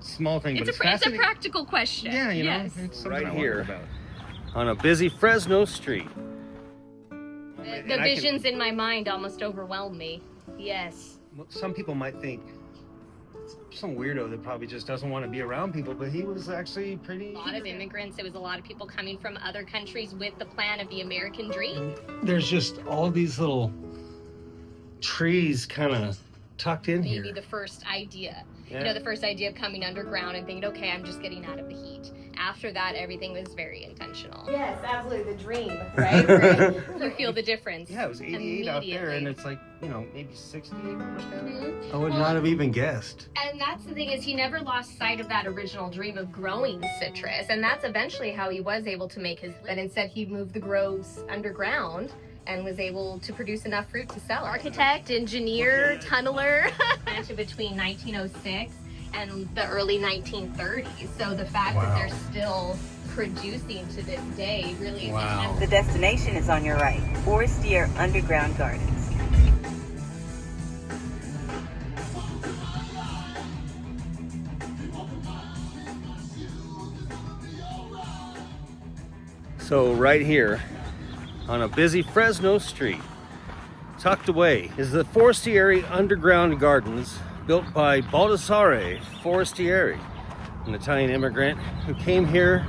small thing, but It's a fascinating. practical question. Yeah, you know, Yes. it's something Right I wonder here. about. On a busy Fresno street. The visions in my mind almost overwhelm me. Yes. Some people might think some weirdo that probably just doesn't want to be around people, but he was actually pretty. A lot of immigrants. It was a lot of people coming from other countries with the plan of the American dream. There's just all these little trees kind of tucked in Maybe here. the first idea. Yeah. You know, the first idea of coming underground and thinking, okay, I'm just getting out of the heat. After that, everything was very intentional. Yes, absolutely. The dream, right? You feel the difference. Yeah, it was 88 out there, and immediately. it's like, you know, maybe 68 percent. Mhm. I would not have even guessed. And that's the thing, is he never lost sight of that original dream of growing citrus. And that's eventually how he was able to make his, but instead he moved the groves underground and was able to produce enough fruit to sell. Architect, engineer, tunneler, planted between 1906 and the early 1930s. So the fact that they're still producing to this day really is Wow. The destination is on your right, Forestiere Underground Gardens. So right here, on a busy Fresno street, tucked away, is the Forestiere Underground Gardens, built by Baldassare Forestiere, an Italian immigrant who came here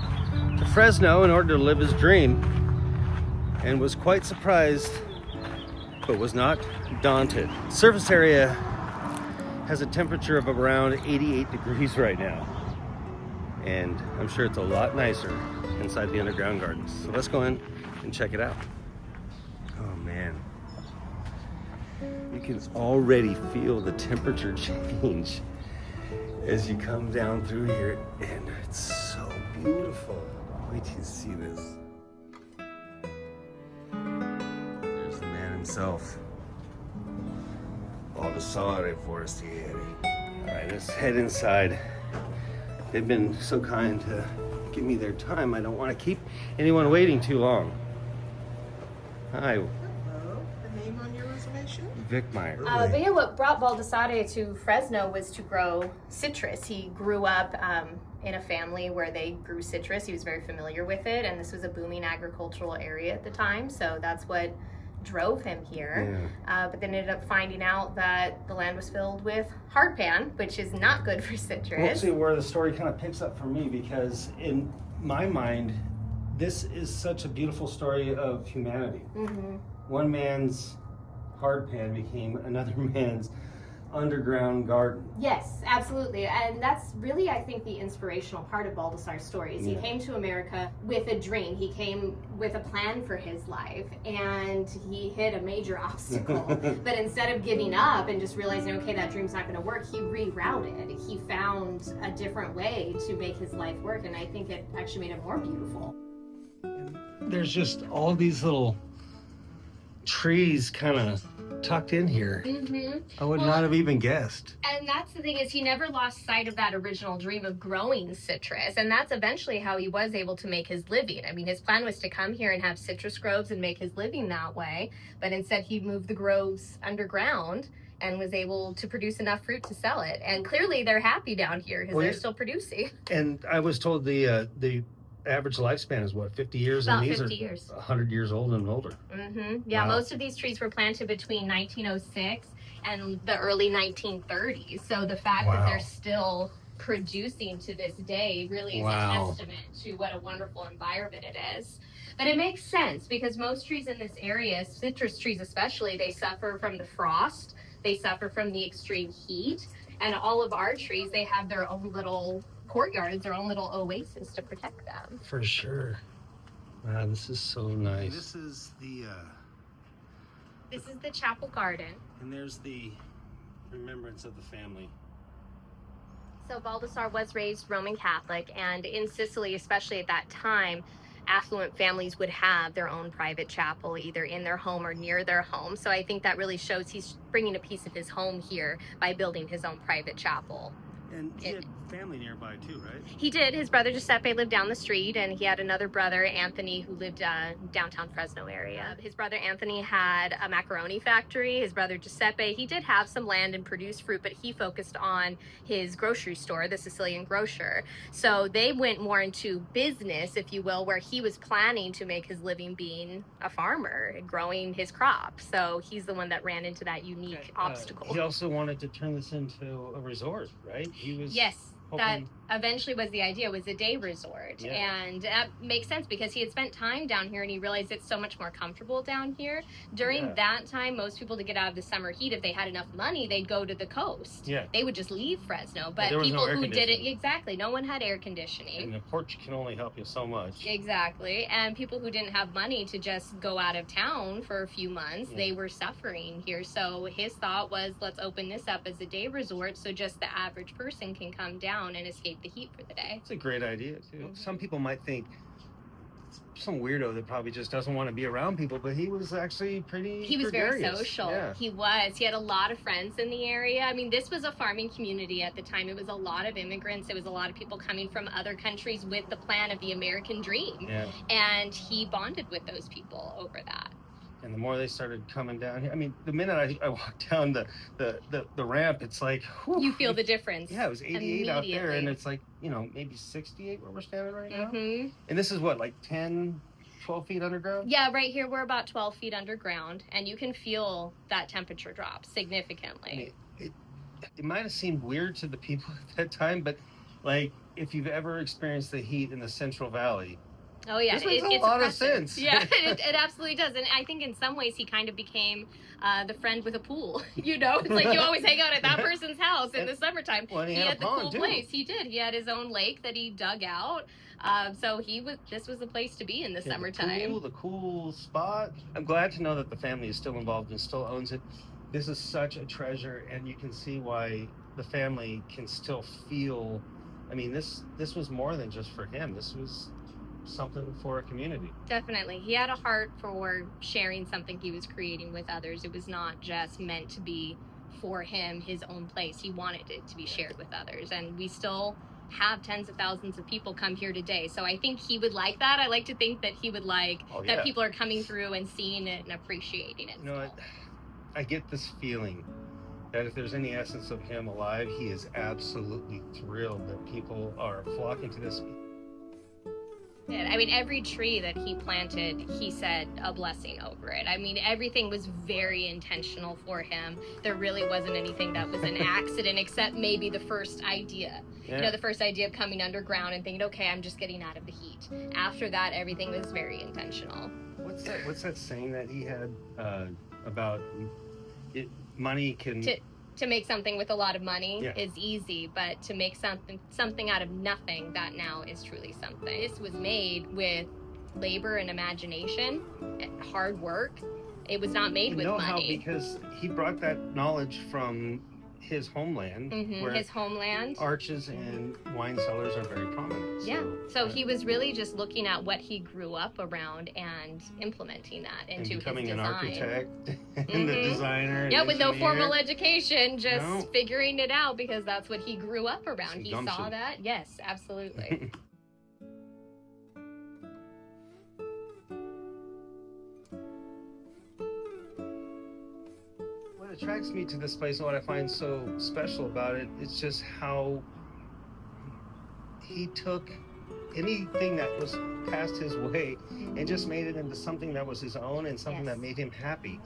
to Fresno in order to live his dream, and was quite surprised, but was not daunted. Surface area has a temperature of around 88 degrees right now, and I'm sure it's a lot nicer inside the underground gardens. So let's go in and check it out. Oh man, you can already feel the temperature change as you come down through here, and it's so beautiful. Wait till you see this. There's the man himself, Baldassare Forestiere. All right, let's head inside. They've been so kind to give me their time. I don't want to keep anyone waiting too long. Hi, Hello, the name on your reservation? Vic Meyer. But yeah, what brought Baldassare to Fresno was to grow citrus. He grew up in a family where they grew citrus. He was very familiar with it, and this was a booming agricultural area at the time, so that's what drove him here. But then ended up finding out that the land was filled with hardpan, which is not good for We'll citrus. see where the story kind of picks up for me, because in my mind, this is such a beautiful story of humanity. Mm-hmm. One man's hardpan became another man's underground garden. Yes, absolutely. And that's really, I think, the inspirational part of Baldassare's story is he came to America with a dream. He came with a plan for his life, and he hit a major obstacle. But instead of giving up and just realizing, okay, that dream's not going to work, he rerouted. He found a different way to make his life work, and I think it actually made it more beautiful. There's just all these little trees kind of tucked in here. Mm-hmm. I would not have even guessed. And that's the thing, is he never lost sight of that original dream of growing citrus. And that's eventually how he was able to make his living. I mean, his plan was to come here and have citrus groves and make his living that way. But instead he moved the groves underground and was able to produce enough fruit to sell it. And clearly they're happy down here because Well, they're yeah. still producing. And I was told the average lifespan is what, 50 years? About and these 50 are years. 100 years old and older. Mm-hmm. Yeah, Wow. most of these trees were planted between 1906 and the early 1930s. So the fact that Wow. they're still producing to this day really is Wow. a testament to what a wonderful environment it is. But it makes sense because most trees in this area, citrus trees especially, they suffer from the frost, they suffer from the extreme heat, and all of our trees, they have their own little courtyards, their own little oasis to protect them. For sure. Wow, this is so nice. This is This is the chapel garden. and there's the remembrance of the family. So Baldassare was raised Roman Catholic, and in Sicily, especially at that time, affluent families would have their own private chapel either in their home or near their home. So I think that really shows he's bringing a piece of his home here by building his own private chapel. And he had family nearby too, right? He did. His brother Giuseppe lived down the street, and he had another brother, Anthony, who lived downtown Fresno area. His brother Anthony had a macaroni factory. His brother Giuseppe, he did have some land and produce fruit, but he focused on his grocery store, the Sicilian Grocer. So they went more into business, if you will, where he was planning to make his living being a farmer, growing his crop. So he's the one that ran into that unique obstacle. He also wanted to turn this into a resort, right? He was That eventually was the idea, was a day resort. Yeah. And that makes sense because he had spent time down here and he realized it's so much more comfortable down here. During that time, most people, to get out of the summer heat, if they had enough money, they'd go to the coast. Yeah. They would just leave Fresno. But there was people no air who didn't, conditioning. exactly, no one had air conditioning. And the porch can only help you so much. Exactly. And people who didn't have money to just go out of town for a few months, Yeah. they were suffering here. So his thought was, let's open this up as a day resort so just the average person can come down and escape the heat for the day. It's a great idea too. Some people might think some weirdo that probably just doesn't want to be around people, but he was actually pretty He was very gregarious. social. Yeah. He was. He had a lot of friends in the area. I mean, this was a farming community at the time. It was a lot of immigrants. It was a lot of people coming from other countries with the plan of the American dream. Yeah. And he bonded with those people over that. And the more they started coming down here, I mean, the minute I walked down the ramp, it's like, whew, You feel the difference. Yeah, it was 88 out there, and immediately. it's like, maybe 68 where we're standing right now. Mm-hmm. And this is what, like 10, 12 feet underground? Yeah, right here we're about 12 feet underground, and you can feel that temperature drop significantly. I mean, it might have seemed weird to the people at that time, but like if you've ever experienced the heat in the Central Valley, Oh yeah, this makes a it's lot of oppressive. sense. Yeah, it absolutely does, and I think in some ways he kind of became the friend with a pool. It's like you always hang out at that person's house in the summertime. Well, and he he had a had the pond, cool too. place. He did. He had his own lake that he dug out. So this was the place to be in the summertime. The cool spot. I'm glad to know that the family is still involved and still owns it. This is such a treasure, and you can see why the family can still feel. I mean, this was more than just for him. This was something for a community. Definitely. He had a heart for sharing something he was creating with others. It was not just meant to be for him, his own place. He wanted it to be shared with others. And we still have tens of thousands of people come here today. So I think he would like that. I like to think that he would like that people are coming through and seeing it and appreciating it. I get this feeling that if there's any essence of him alive, he is absolutely thrilled that people are flocking to this. I mean, every tree that he planted, he said a blessing over it. I mean, everything was very intentional for him. There really wasn't anything that was an accident except maybe the first idea. Yeah. The first idea of coming underground and thinking, okay, I'm just getting out of the heat. After that, everything was very intentional. What's that saying that he had about it? Money can... To make something with a lot of money Yeah. is easy, but to make something out of nothing, that now is truly something. This was made with labor and imagination, and hard work. It was not made with how, money. because he brought that knowledge from his homeland, where His homeland. arches and wine cellars are very prominent. Yeah. So he was really just looking at what he grew up around and implementing that and into becoming his an design. architect and the designer. Yeah, and with no engineer. formal education, just No. figuring it out because that's what he grew up around. Some He saw gumption. that. Yes, absolutely. What attracts me to this place and what I find so special about it is just how he took anything that was passed his way and just made it into something that was his own and something Yes. that made him happy.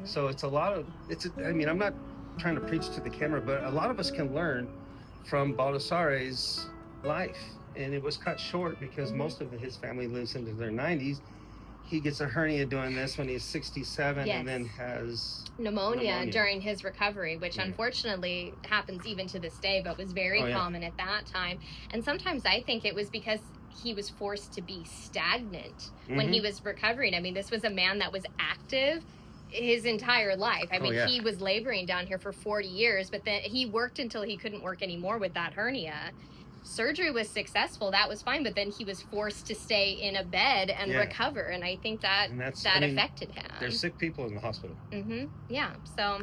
So I mean, I'm not trying to preach to the camera, but a lot of us can learn from Baldassare's life. And it was cut short because most of his family lives into their 90s. He gets a hernia doing this when he's 67 Yes. and then has Pneumonia during his recovery, which unfortunately happens even to this day, but was very common at that time. And sometimes I think it was because he was forced to be stagnant when he was recovering. I mean, this was a man that was active his entire life. I mean, he was laboring down here for 40 years, but then he worked until he couldn't work anymore with that hernia. surgery was successful, that was fine, but then he was forced to stay in a bed and recover, and I think that affected him. There's sick people in the hospital. Yeah, so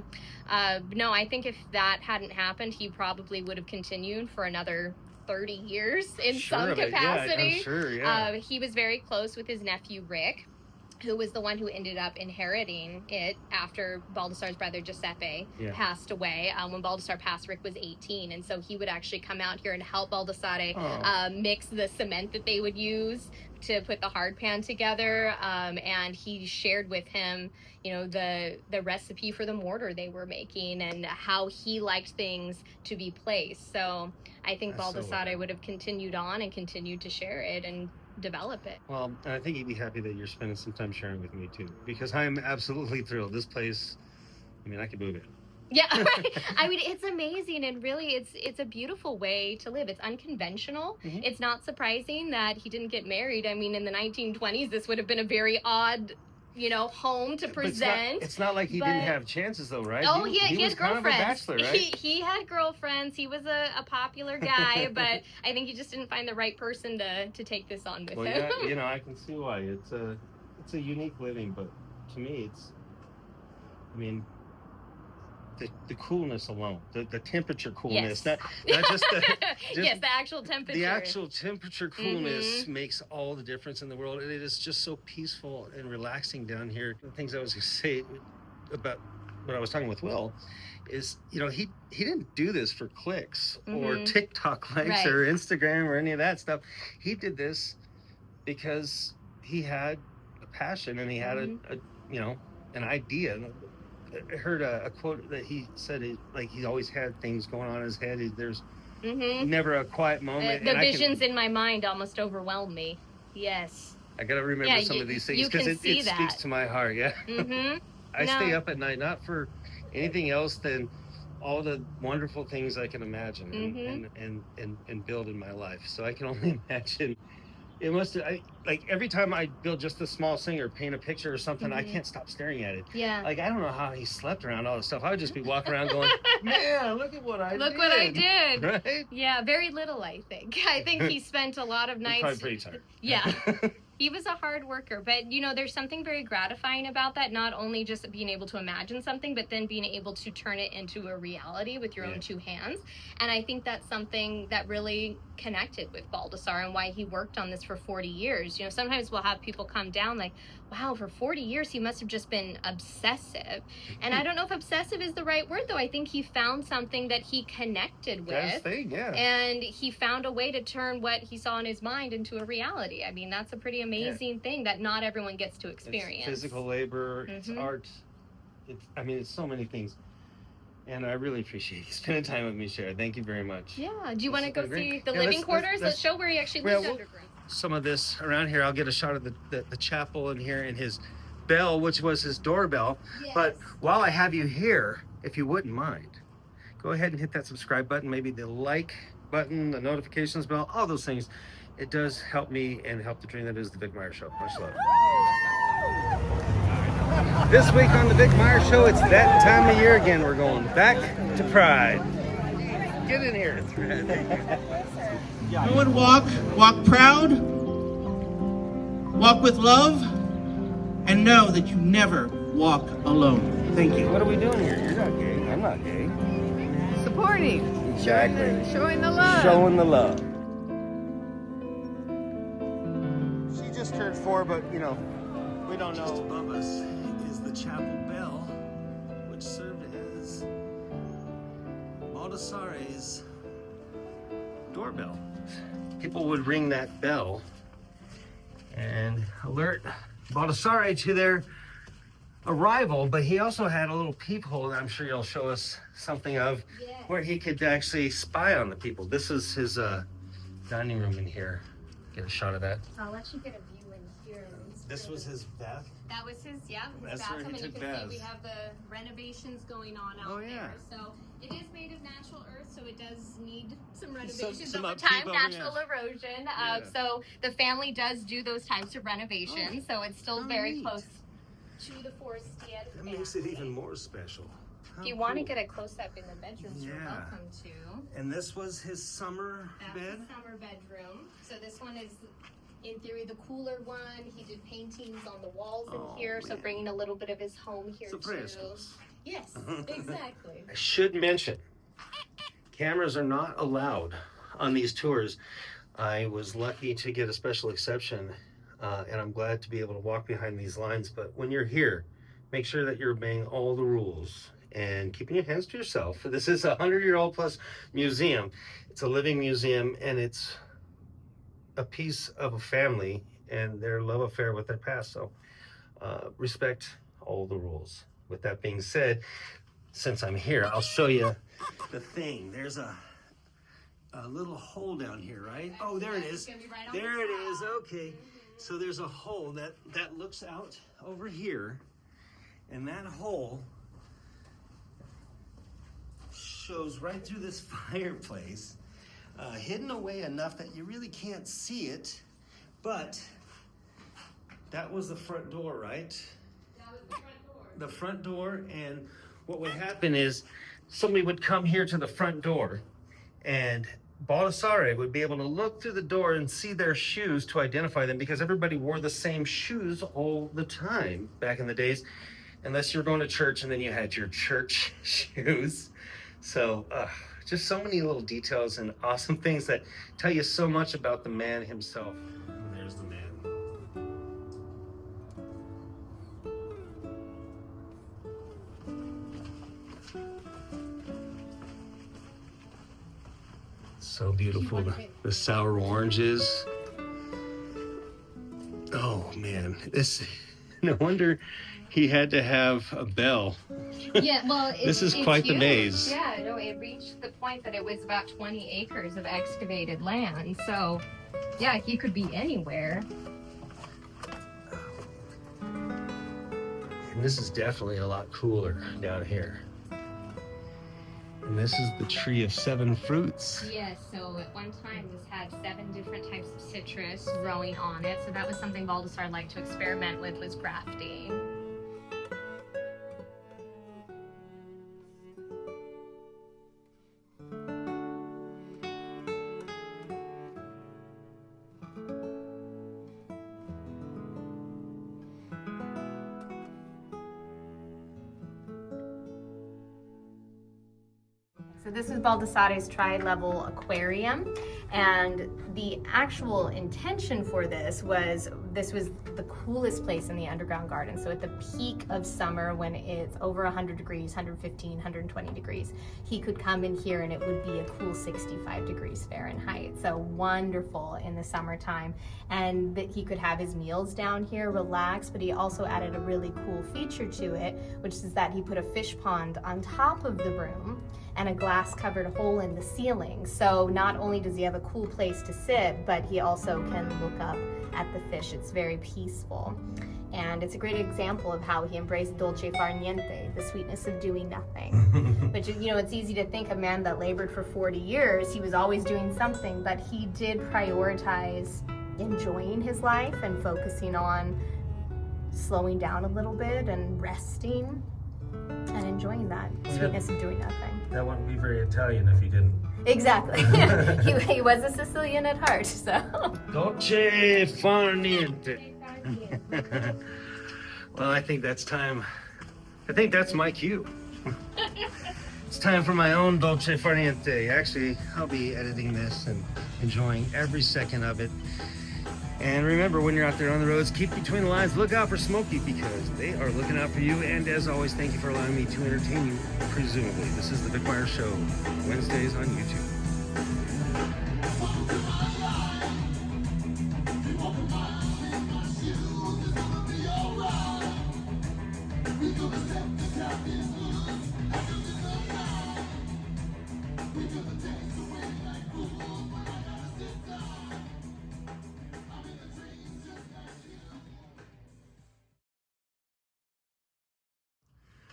no, I think if that hadn't happened, he probably would have continued for another 30 years in some capacity. Yeah, I'm sure, yeah. He was very close with his nephew Rick, who was the one who ended up inheriting it after Baldassar's brother Giuseppe passed away. When Baldassar passed, Rick was 18, and so he would actually come out here and help Baldassare mix the cement that they would use to put the hard pan together, and he shared with him, you know, the recipe for the mortar they were making and how he liked things to be placed. So I think Baldassare would have continued on and continued to share it and develop it. Well, and I think he'd be happy that you're spending some time sharing with me too, because I'm absolutely thrilled. This place, I mean, I could move it. Yeah, right. I mean, it's amazing, and really it's a beautiful way to live. It's unconventional. It's not surprising that he didn't get married. I mean, in the 1920s, this would have been a very odd, you know, home to present. It's not like he didn't have chances, though, right? Oh, he was had girlfriends. Kind of a bachelor, right? He had girlfriends. He was a popular guy, but I think he just didn't find the right person to take this on with him. Yeah, you know, I can see why. It's a unique living, but to me, I mean, the coolness alone, the temperature coolness, not just the yes, the actual temperature. The actual temperature coolness makes all the difference in the world, and it is just so peaceful and relaxing down here. The things I was going to say about what I was talking with Will is, you know, he didn't do this for clicks or TikTok likes or Instagram or any of that stuff. He did this because he had a passion and he had a you know, an idea. I heard a quote that he said, like, he always had things going on in his head. There's never a quiet moment. The visions in my mind almost overwhelm me. Yes. I got to remember some of these things because it speaks to my heart. Yeah. I stay up at night, not for anything else than all the wonderful things I can imagine and build in my life. So I can only imagine. It must. Like every time I build just a small thing or paint a picture or something, I can't stop staring at it. Yeah. Like I don't know how he slept around all this stuff. I would just be walking around going, "Man, look at what I did." Look what I did. Right? Yeah, very little. I think he spent a lot of nights. Probably pretty tired. Yeah. He was a hard worker, but you know, there's something very gratifying about that. Not only just being able to imagine something, but then being able to turn it into a reality with your own two hands. And I think that's something that really connected with Baldassar and why he worked on this for 40 years. You know, sometimes we'll have people come down like, wow, for 40 years he must have just been obsessive. And I don't know if obsessive is the right word, though. I think he found something that he connected with. That's the thing, yeah. And he found a way to turn what he saw in his mind into a reality. I mean, that's a pretty amazing thing that not everyone gets to experience. It's physical labor, it's art. It's so many things. And I really appreciate you spending time with me, Cher. Thank you very much. Yeah. Do you want to go see the living quarters? Let's show where he actually lived underground. Some of this around here, I'll get a shot of the chapel in here and his bell, which was his doorbell. Yes. But while I have you here, if you wouldn't mind, go ahead and hit that subscribe button, maybe the like button, the notifications bell, all those things. It does help me and help the dream that is the Vic Meyer Show. Much love. This week on the Vic Meyer Show, it's that time of year again. We're going back to Pride. Get in here. Go and walk proud, walk with love, and know that you never walk alone. Thank you. What are we doing here? You're not gay. I'm not gay. Supporting. Exactly. Showing the love. Showing the love. She just turned 4, but you know, we don't know. Just above us is the chapel bell, which served as Baldassare's doorbell. People would ring that bell and alert Baldassare to their arrival, but he also had a little peephole that I'm sure you'll show us something of, where he could actually spy on the people. This is his dining room in here. Get a shot of that. I'll let you get a view in here. This was his bath. That was his, That's bathroom, where he and you took can baths. see we have the renovations going on out there. So it is made of natural earth, so it does need some renovations some over time, upkeep, natural erosion. So the family does do those types of renovations, so it's still very close to the Forestiere. That makes it even more special. If you want to get a close-up in the bedrooms, you're welcome to. And this was his summer bed? That's the summer bedroom. So this one is, in theory, the cooler one. He did paintings on the walls in here, so bringing a little bit of his home here too. Yes, exactly. I should mention, cameras are not allowed on these tours. I was lucky to get a special exception, and I'm glad to be able to walk behind these lines. But when you're here, make sure that you're obeying all the rules and keeping your hands to yourself. This is a 100-year-old plus museum. It's a living museum, and it's a piece of a family and their love affair with their past. So respect all the rules. With that being said, since I'm here, I'll show you the thing. There's a little hole down here, right? Oh, there it is. There it is. Okay. So there's a hole that looks out over here, and that hole shows right through this fireplace, hidden away enough that you really can't see it, but that was the front door, right? That was the front door. The front door, and what would happen is somebody would come here to the front door, and Baldassare would be able to look through the door and see their shoes to identify them, because everybody wore the same shoes all the time back in the days, unless you were going to church and then you had your church shoes. So just so many little details and awesome things that tell you so much about the man himself. And there's the man. So beautiful. The sour oranges. Oh man, this, no wonder he had to have a bell. Yeah, well, this is quite the maze. Yeah, no, it reached the point that it was about 20 acres of excavated land. So, yeah, he could be anywhere. And this is definitely a lot cooler down here. And this is the tree of 7 fruits. Yes, so at one time this had 7 different types of citrus growing on it. So that was something Baldassare liked to experiment with, was grafting. So this is Baldassare's tri-level aquarium, and the actual intention for this was the coolest place in the underground garden. So at the peak of summer, when it's over 100 degrees, 115, 120 degrees, he could come in here and it would be a cool 65 degrees Fahrenheit. So wonderful in the summertime, and that he could have his meals down here, relax. But he also added a really cool feature to it, which is that he put a fish pond on top of the room and a glass covered hole in the ceiling. So not only does he have a cool place to sit, but he also can look up at the fish. It's very peaceful. And it's a great example of how he embraced dolce far niente, the sweetness of doing nothing. Which, you know, it's easy to think a man that labored for 40 years, he was always doing something, but he did prioritize enjoying his life and focusing on slowing down a little bit and resting and enjoying that sweetness of doing nothing. That wouldn't be very Italian if he didn't. Exactly. he was a Sicilian at heart, so. Dolce far niente. Well, I think that's time. I think that's my cue. It's time for my own dolce far niente. Actually, I'll be editing this and enjoying every second of it. And remember, when you're out there on the roads, keep between the lines. Look out for Smokey, because they are looking out for you. And as always, thank you for allowing me to entertain you, presumably. This is The Vic Meyer Show, Wednesdays on YouTube.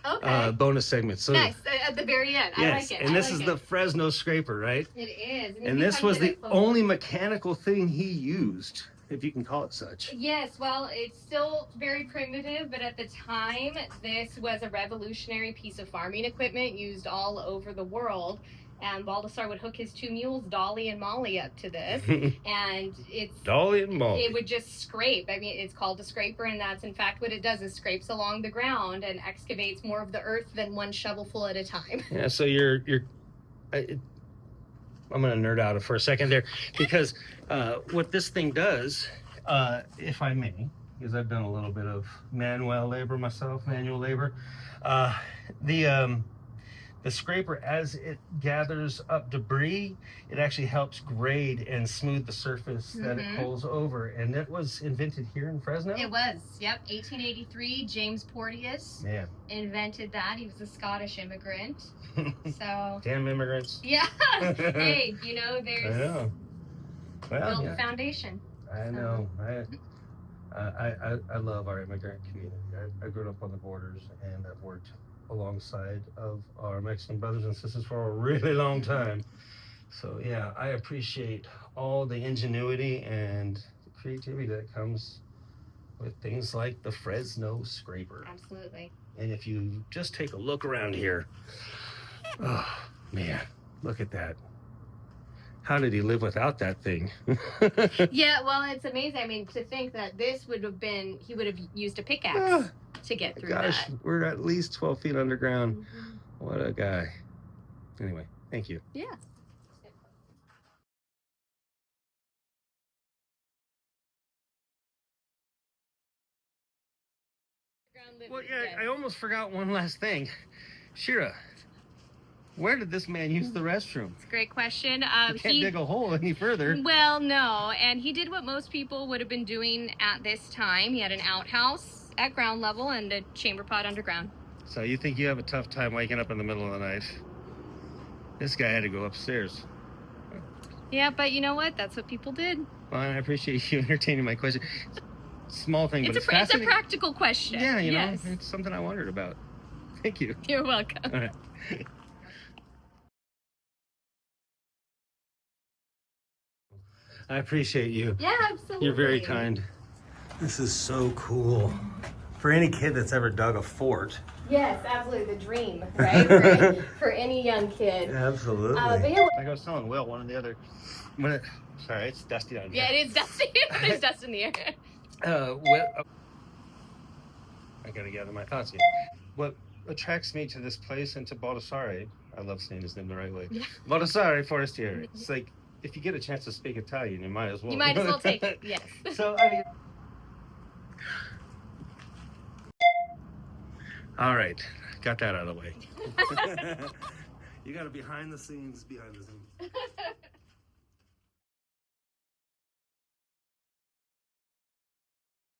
Okay. Bonus segment. So Nice, at the very end. yes, I like it. and this I like is the Fresno scraper, right? It is. And this was the only mechanical thing he used. if you can call it such. Yes, well, it's still very primitive, but at the time, this was a revolutionary piece of farming equipment used all over the world. And Baldassar would hook his 2 mules, Dolly and Molly, up to this, and it's Dolly and Molly. It would just scrape. I mean, it's called a scraper, and that's in fact what it does. It scrapes along the ground and excavates more of the earth than one shovelful at a time. Yeah, so I'm gonna nerd out for a second there, because what this thing does, if I may, because I've done a little bit of manual labor myself, the scraper, as it gathers up debris, it actually helps grade and smooth the surface that it pulls over. And it was invented here in Fresno? It was, yep. 1883, James Porteous invented that. He was a Scottish immigrant. So Damn immigrants. Yeah. Hey, you know, there's I know. Well, built a foundation. I know. I love our immigrant community. I grew up on the borders, and I've worked alongside of our Mexican brothers and sisters for a really long time. So yeah, I appreciate all the ingenuity and the creativity that comes with things like the Fresno scraper. Absolutely. And if you just take a look around here, oh man, look at that. How did he live without that thing? Yeah, well, it's amazing. I mean, to think that this would have been, he would have used a pickaxe to get through that. We're at least 12 feet underground. What a guy. Anyway, thank you. Yeah. Well, yeah, I almost forgot one last thing. Shira, where did this man use the restroom? It's a great question. He can't dig a hole any further. Well, no, and he did what most people would have been doing at this time. He had an outhouse at ground level and a chamber pot underground. So you think you have a tough time waking up in the middle of the night? This guy had to go upstairs. Yeah, but you know what? That's what people did. Well, I appreciate you entertaining my question. Small thing, but it's It's a fascinating. practical question. Yeah, you know, it's something I wondered about. Thank you. You're welcome. All right. I appreciate you. Yeah, absolutely. You're very kind. This is so cool. For any kid that's ever dug a fort. Yes, absolutely. The dream, right? for any young kid. Absolutely. But yeah, Like I was telling Will, one of the other... sorry, it's dusty down here. yeah, it is dusty. There's dust in the air. I gotta gather my thoughts here. What attracts me to this place and to Baldassare, I love saying his name the right way. Yeah. Baldassare Forestiere. It's like, if you get a chance to speak Italian, you might as well. You might as well take it, yes. So, I mean... All right, got that out of the way. You got a behind the scenes.